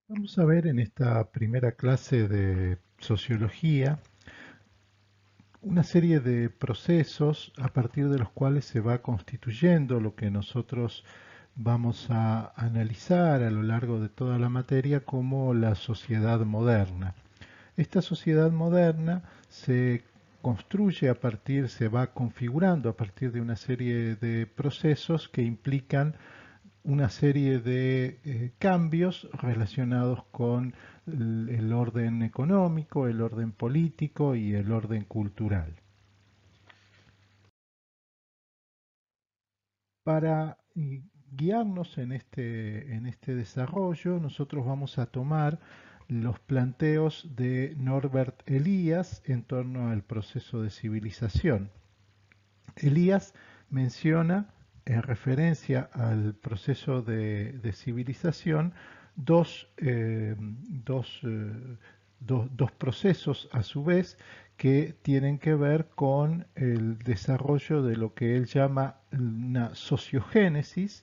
Vamos a ver en esta primera clase de sociología una serie de procesos a partir de los cuales se va constituyendo lo que nosotros vamos a analizar a lo largo de toda la materia como la sociedad moderna. Esta sociedad moderna se construye a partir, se va configurando a partir de una serie de procesos que implican una serie de cambios relacionados con el orden económico, el orden político y el orden cultural. Para guiarnos en este desarrollo, nosotros vamos a tomar los planteos de Norbert Elias en torno al proceso de civilización. Elías menciona, en referencia al proceso de civilización, dos, dos procesos a su vez que tienen que ver con el desarrollo de lo que él llama una sociogénesis,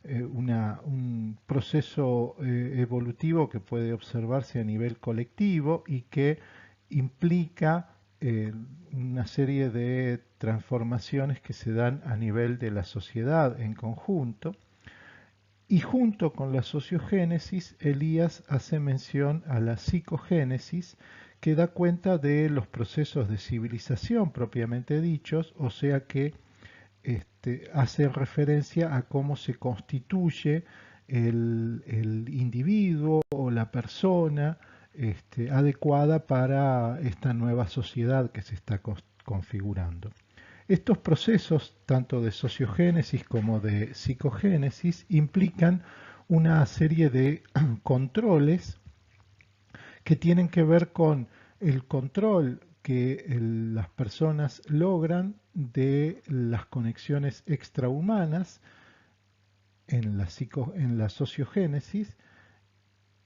un proceso evolutivo que puede observarse a nivel colectivo y que implica una serie de transformaciones que se dan a nivel de la sociedad en conjunto. Y junto con la sociogénesis, Elías hace mención a la psicogénesis, que da cuenta de los procesos de civilización propiamente dichos, o sea que hace referencia a cómo se constituye el individuo o la persona adecuada para esta nueva sociedad que se está configurando. Estos procesos, tanto de sociogénesis como de psicogénesis, implican una serie de controles que tienen que ver con el control que las personas logran de las conexiones extrahumanas en la sociogénesis.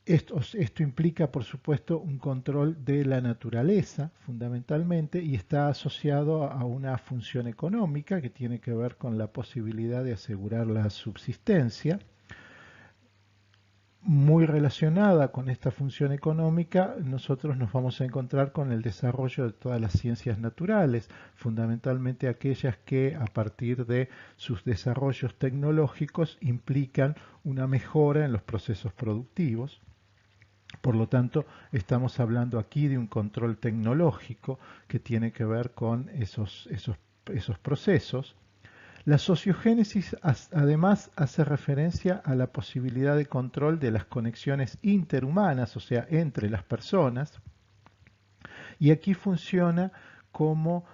Esto implica, por supuesto, un control de la naturaleza, fundamentalmente, y está asociado a una función económica que tiene que ver con la posibilidad de asegurar la subsistencia. Muy relacionada con esta función económica, nosotros nos vamos a encontrar con el desarrollo de todas las ciencias naturales, fundamentalmente aquellas que a partir de sus desarrollos tecnológicos implican una mejora en los procesos productivos. Por lo tanto, estamos hablando aquí de un control tecnológico que tiene que ver con esos procesos. La sociogénesis además hace referencia a la posibilidad de control de las conexiones interhumanas, o sea, entre las personas, y aquí funciona como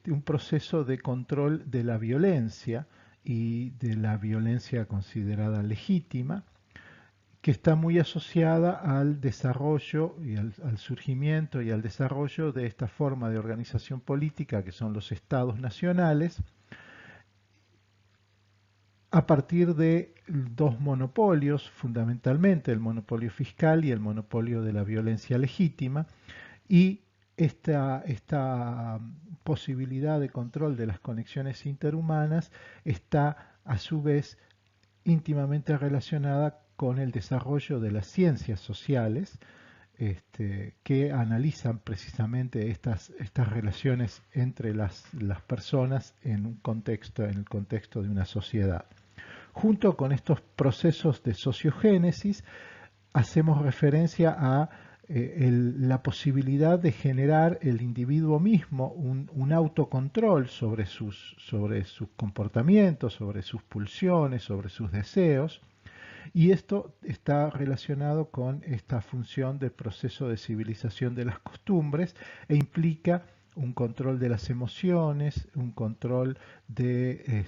un proceso de control de la violencia y de la violencia considerada legítima, que está muy asociada al desarrollo y al surgimiento y al desarrollo de esta forma de organización política que son los estados nacionales, a partir de dos monopolios, fundamentalmente el monopolio fiscal y el monopolio de la violencia legítima, y esta posibilidad de control de las conexiones interhumanas está a su vez íntimamente relacionada con el desarrollo de las ciencias sociales, que analizan precisamente estas relaciones entre las personas en un contexto, en el contexto de una sociedad. Junto con estos procesos de sociogénesis, hacemos referencia a la posibilidad de generar el individuo mismo un autocontrol sobre sus comportamientos, sobre sus pulsiones, sobre sus deseos, y esto está relacionado con esta función del proceso de civilización de las costumbres e implica un control de las emociones, un control de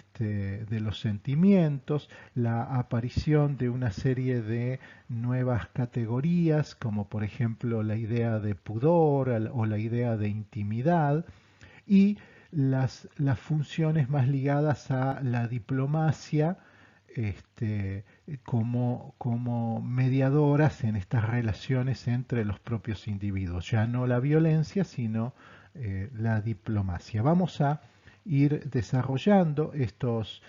los sentimientos, la aparición de una serie de nuevas categorías, como por ejemplo la idea de pudor o la idea de intimidad, y las funciones más ligadas a la diplomacia, como mediadoras en estas relaciones entre los propios individuos. Ya no la violencia, sino la diplomacia. Vamos a ir desarrollando estos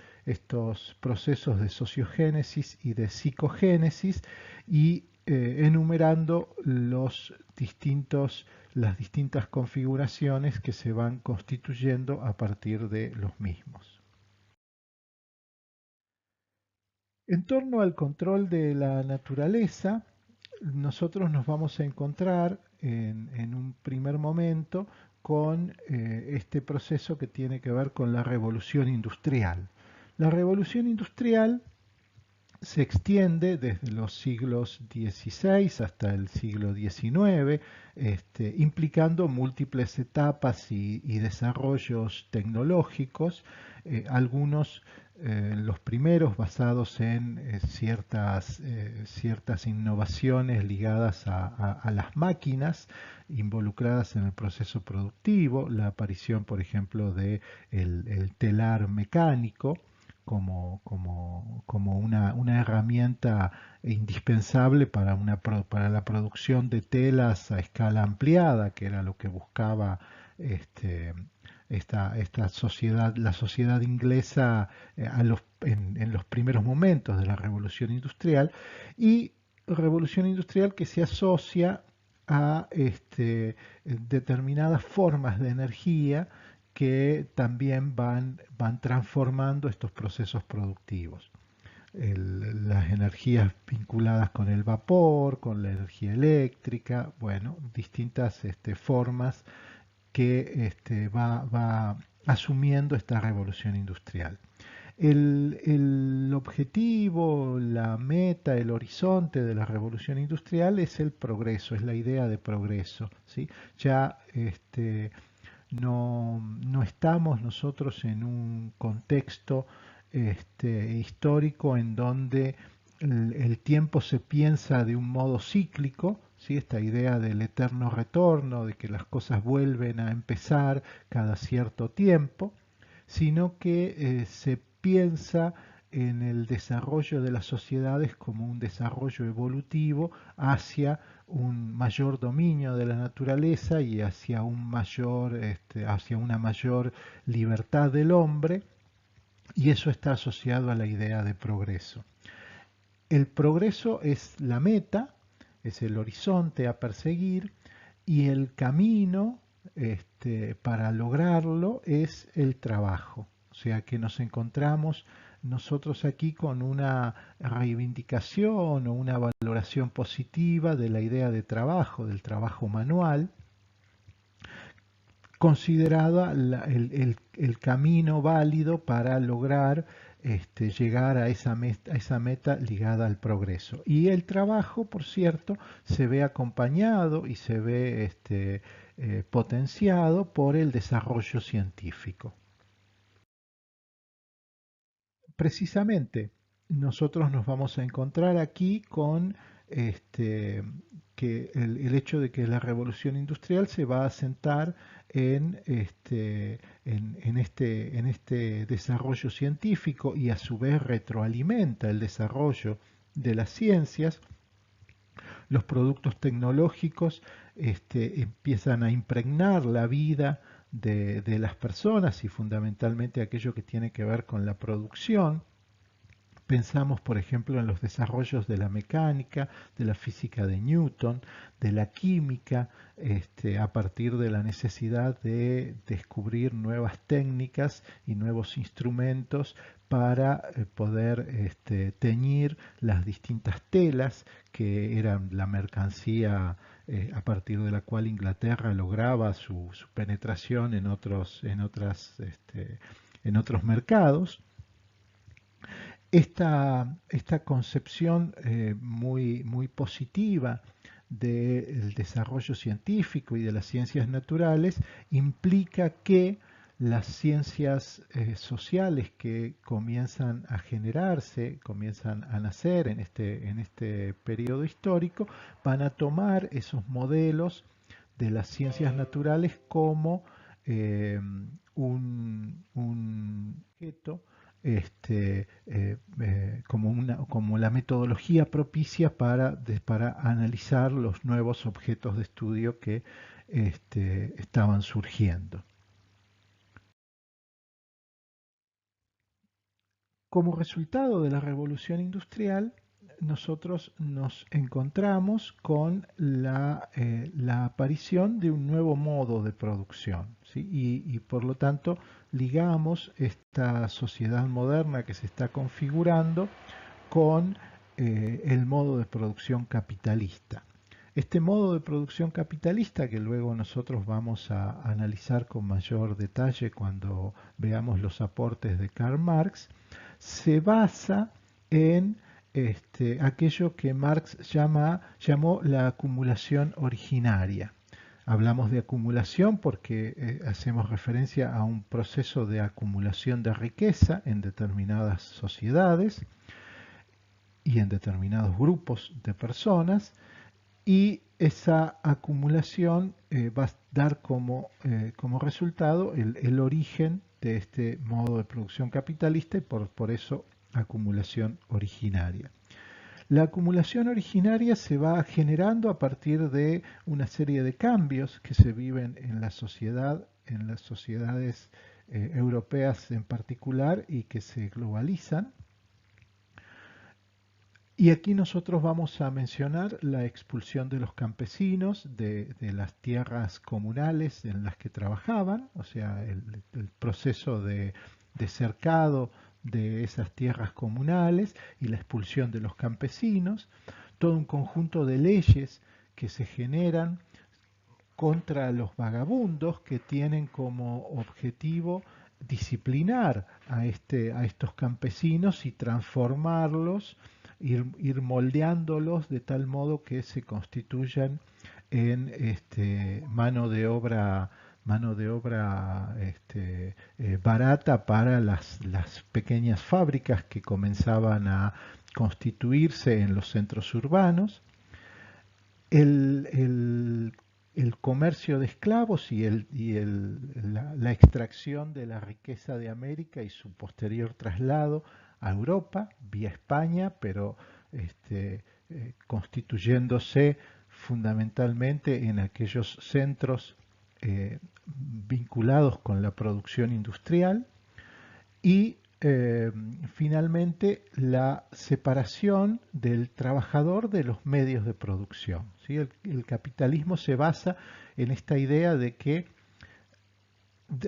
procesos de sociogénesis y de psicogénesis y enumerando las distintas configuraciones que se van constituyendo a partir de los mismos. En torno al control de la naturaleza, nosotros nos vamos a encontrar en un primer momento con este proceso que tiene que ver con la revolución industrial. La revolución industrial se extiende desde los siglos XVI hasta el siglo XIX, implicando múltiples etapas y desarrollos tecnológicos, algunos, los primeros basados en ciertas innovaciones ligadas a las máquinas involucradas en el proceso productivo, la aparición, por ejemplo, de el telar mecánico, como una herramienta indispensable para la producción de telas a escala ampliada, que era lo que buscaba este, esta sociedad, la sociedad inglesa en los primeros momentos de la revolución industrial, y revolución industrial que se asocia a determinadas formas de energía que también van transformando estos procesos productivos. Las energías vinculadas con el vapor, con la energía eléctrica, bueno, distintas formas que va asumiendo esta revolución industrial. El objetivo, la meta, el horizonte de la revolución industrial es el progreso, es la idea de progreso, ¿sí? Ya no estamos nosotros en un contexto histórico en donde el tiempo se piensa de un modo cíclico, ¿sí? Esta idea del eterno retorno, de que las cosas vuelven a empezar cada cierto tiempo, sino que se piensa en el desarrollo de las sociedades como un desarrollo evolutivo hacia un mayor dominio de la naturaleza y hacia una mayor libertad del hombre, y eso está asociado a la idea de progreso. El progreso es la meta, es el horizonte a perseguir, y el camino para lograrlo es el trabajo. O sea que nos encontramos nosotros aquí con una reivindicación o una valoración positiva de la idea de trabajo, del trabajo manual, considerada el camino válido para lograr llegar a esa meta ligada al progreso. Y el trabajo, por cierto, se ve acompañado y se ve potenciado por el desarrollo científico. Precisamente, nosotros nos vamos a encontrar aquí con este, que el hecho de que la revolución industrial se va a asentar en este desarrollo científico y a su vez retroalimenta el desarrollo de las ciencias. Los productos tecnológicos empiezan a impregnar la vida de las personas y fundamentalmente aquello que tiene que ver con la producción. Pensamos, por ejemplo, en los desarrollos de la mecánica, de la física de Newton, de la química, a partir de la necesidad de descubrir nuevas técnicas y nuevos instrumentos para poder teñir las distintas telas que eran la mercancía a partir de la cual Inglaterra lograba su penetración en otros mercados. Esta concepción muy positiva del desarrollo científico y de las ciencias naturales implica que las ciencias sociales que comienzan a generarse, comienzan a nacer en este periodo histórico, van a tomar esos modelos de las ciencias naturales como un objeto como la metodología propicia para analizar los nuevos objetos de estudio que estaban surgiendo. Como resultado de la revolución industrial, nosotros nos encontramos con la aparición de un nuevo modo de producción, ¿sí? Y por lo tanto ligamos esta sociedad moderna que se está configurando con el modo de producción capitalista. Este modo de producción capitalista, que luego nosotros vamos a analizar con mayor detalle cuando veamos los aportes de Karl Marx, se basa en aquello que Marx llamó la acumulación originaria. Hablamos de acumulación porque hacemos referencia a un proceso de acumulación de riqueza en determinadas sociedades y en determinados grupos de personas, y esa acumulación va a dar como resultado el origen de este modo de producción capitalista y por eso acumulación originaria. La acumulación originaria se va generando a partir de una serie de cambios que se viven en la sociedad, en las sociedades europeas en particular y que se globalizan. Y aquí nosotros vamos a mencionar la expulsión de los campesinos de las tierras comunales en las que trabajaban, o sea, el proceso de cercado de esas tierras comunales y la expulsión de los campesinos, todo un conjunto de leyes que se generan contra los vagabundos que tienen como objetivo disciplinar a estos campesinos y transformarlos, ir moldeándolos de tal modo que se constituyan en mano de obra barata para las pequeñas fábricas que comenzaban a constituirse en los centros urbanos. El, el comercio de esclavos la extracción de la riqueza de América y su posterior traslado a Europa vía España, pero constituyéndose fundamentalmente en aquellos centros vinculados con la producción industrial y finalmente la separación del trabajador de los medios de producción. ¿Sí? El capitalismo se basa en esta idea de que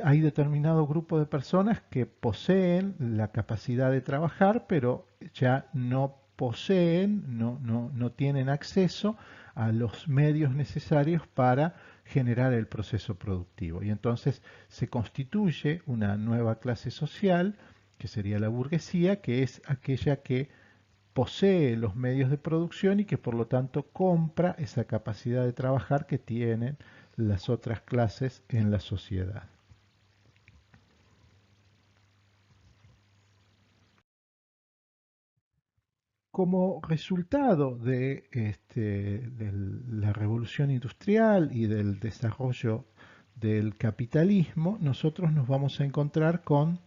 hay determinado grupo de personas que poseen la capacidad de trabajar, pero ya no poseen, no tienen acceso a los medios necesarios para generar el proceso productivo. Y entonces se constituye una nueva clase social, que sería la burguesía, que es aquella que posee los medios de producción y que por lo tanto compra esa capacidad de trabajar que tienen las otras clases en la sociedad. Como resultado de la revolución industrial y del desarrollo del capitalismo, nosotros nos vamos a encontrar con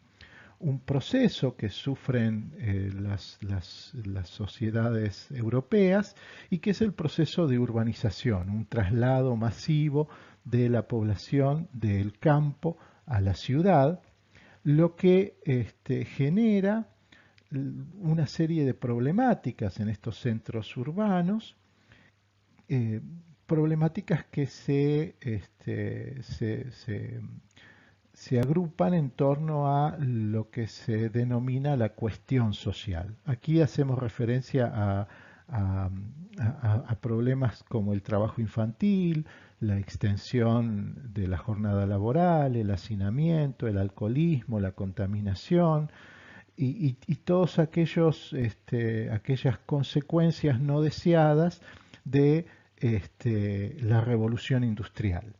un proceso que sufren las sociedades europeas y que es el proceso de urbanización, un traslado masivo de la población del campo a la ciudad, lo que genera una serie de problemáticas en estos centros urbanos, eh, problemáticas que se agrupan en torno a lo que se denomina la cuestión social. Aquí hacemos referencia a, a problemas como el trabajo infantil, la extensión de la jornada laboral, el hacinamiento, el alcoholismo, la contaminación, y todos aquellas consecuencias no deseadas de la revolución industrial.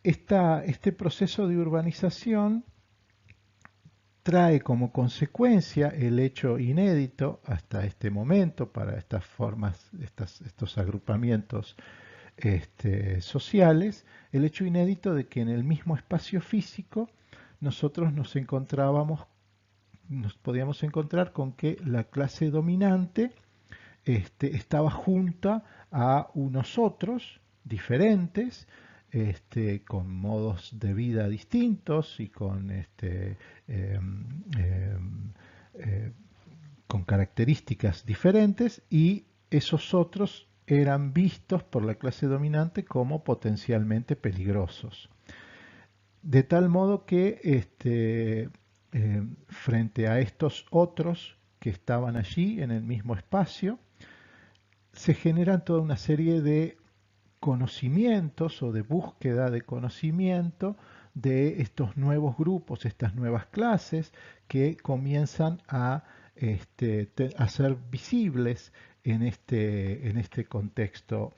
Este proceso de urbanización trae como consecuencia el hecho inédito hasta este momento para estas formas, estos agrupamientos sociales, el hecho inédito de que en el mismo espacio físico nosotros nos podíamos encontrar con que la clase dominante estaba junta a unos otros diferentes, con modos de vida distintos y con eh, eh, con características diferentes, y esos otros eran vistos por la clase dominante como potencialmente peligrosos. De tal modo que frente a estos otros que estaban allí en el mismo espacio, se generan toda una serie de conocimientos o de búsqueda de conocimiento de estos nuevos grupos, estas nuevas clases que comienzan a ser visibles en este contexto.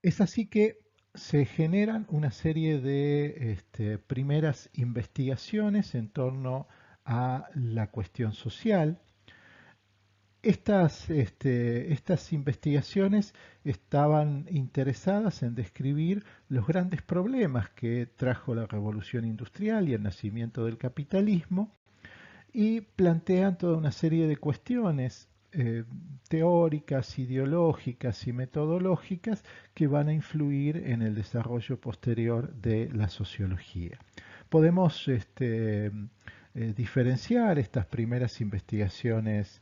Es así que se generan una serie de primeras investigaciones en torno a la cuestión social. Estas investigaciones estaban interesadas en describir los grandes problemas que trajo la revolución industrial y el nacimiento del capitalismo, y plantean toda una serie de cuestiones teóricas, ideológicas y metodológicas que van a influir en el desarrollo posterior de la sociología. Podemos diferenciar estas primeras investigaciones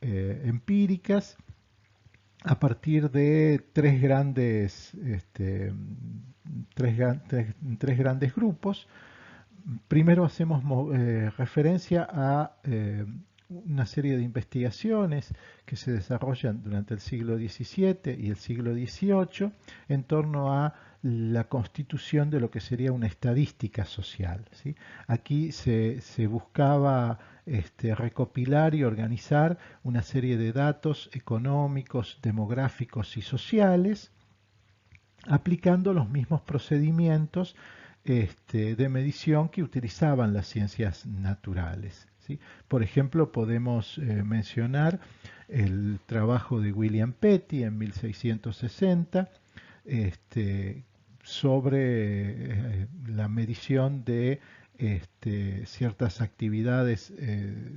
empíricas a partir de tres grandes grupos. Primero hacemos referencia a una serie de investigaciones que se desarrollan durante el siglo XVII y el siglo XVIII en torno a la constitución de lo que sería una estadística social, ¿sí? Aquí se buscaba recopilar y organizar una serie de datos económicos, demográficos y sociales, aplicando los mismos procedimientos de medición que utilizaban las ciencias naturales, ¿sí? Por ejemplo, podemos mencionar el trabajo de William Petty en 1660 sobre la medición de ciertas actividades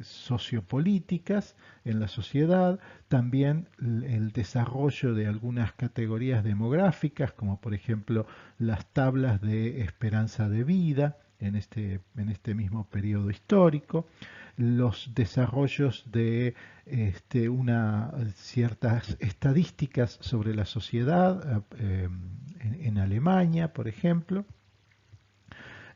sociopolíticas en la sociedad, también el desarrollo de algunas categorías demográficas, como por ejemplo las tablas de esperanza de vida en este mismo periodo histórico, los desarrollos de ciertas estadísticas sobre la sociedad en Alemania, por ejemplo,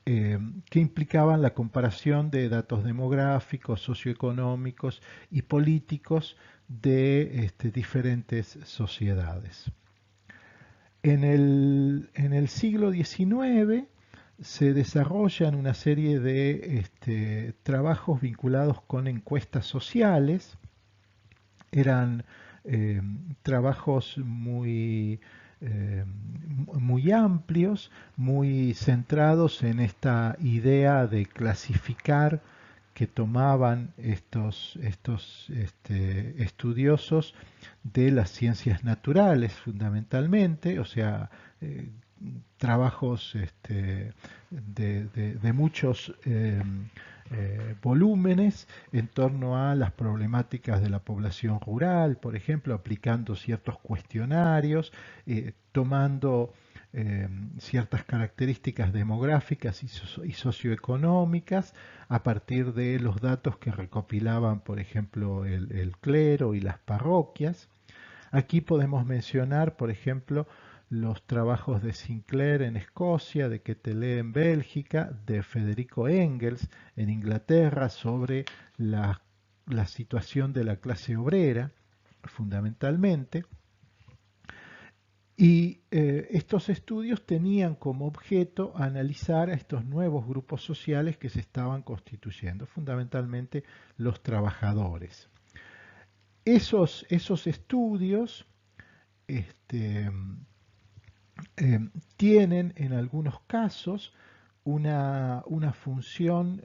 que implicaban la comparación de datos demográficos, socioeconómicos y políticos de diferentes sociedades. En el siglo XIX se desarrollan una serie de trabajos vinculados con encuestas sociales. Eran trabajos muy amplios, muy centrados en esta idea de clasificar que tomaban estos estudiosos de las ciencias naturales fundamentalmente, o sea, trabajos de muchos volúmenes en torno a las problemáticas de la población rural, por ejemplo, aplicando ciertos cuestionarios, tomando ciertas características demográficas y socioeconómicas a partir de los datos que recopilaban, por ejemplo, el clero y las parroquias. Aquí podemos mencionar, por ejemplo, los trabajos de Sinclair en Escocia, de Quetelet en Bélgica, de Federico Engels en Inglaterra sobre la situación de la clase obrera, fundamentalmente. Y estos estudios tenían como objeto analizar a estos nuevos grupos sociales que se estaban constituyendo, fundamentalmente los trabajadores. Esos estudios este, tienen en algunos casos una función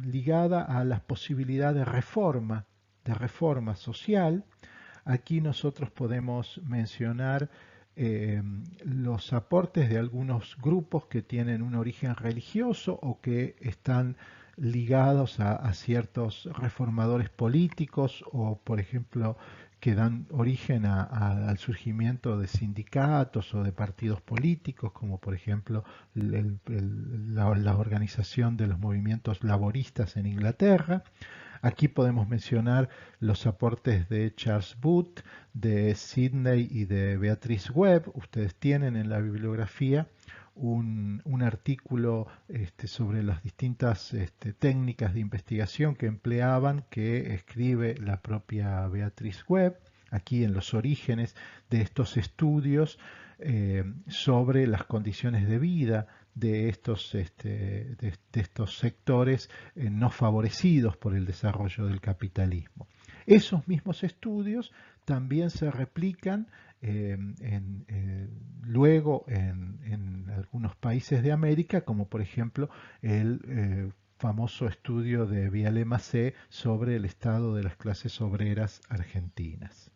ligada a la posibilidad de reforma social. Aquí nosotros podemos mencionar los aportes de algunos grupos que tienen un origen religioso o que están ligados a ciertos reformadores políticos o, por ejemplo, que dan origen al surgimiento de sindicatos o de partidos políticos, como por ejemplo la organización de los movimientos laboristas en Inglaterra. Aquí podemos mencionar los aportes de Charles Booth, de Sidney y de Beatrice Webb. Ustedes tienen en la bibliografía un artículo sobre las distintas técnicas de investigación que empleaban, que escribe la propia Beatrice Webb, aquí en los orígenes de estos estudios sobre las condiciones de vida de estos sectores no favorecidos por el desarrollo del capitalismo. Esos mismos estudios también se replican luego en algunos países de América, como por ejemplo el famoso estudio de Viale Macé sobre el estado de las clases obreras argentinas.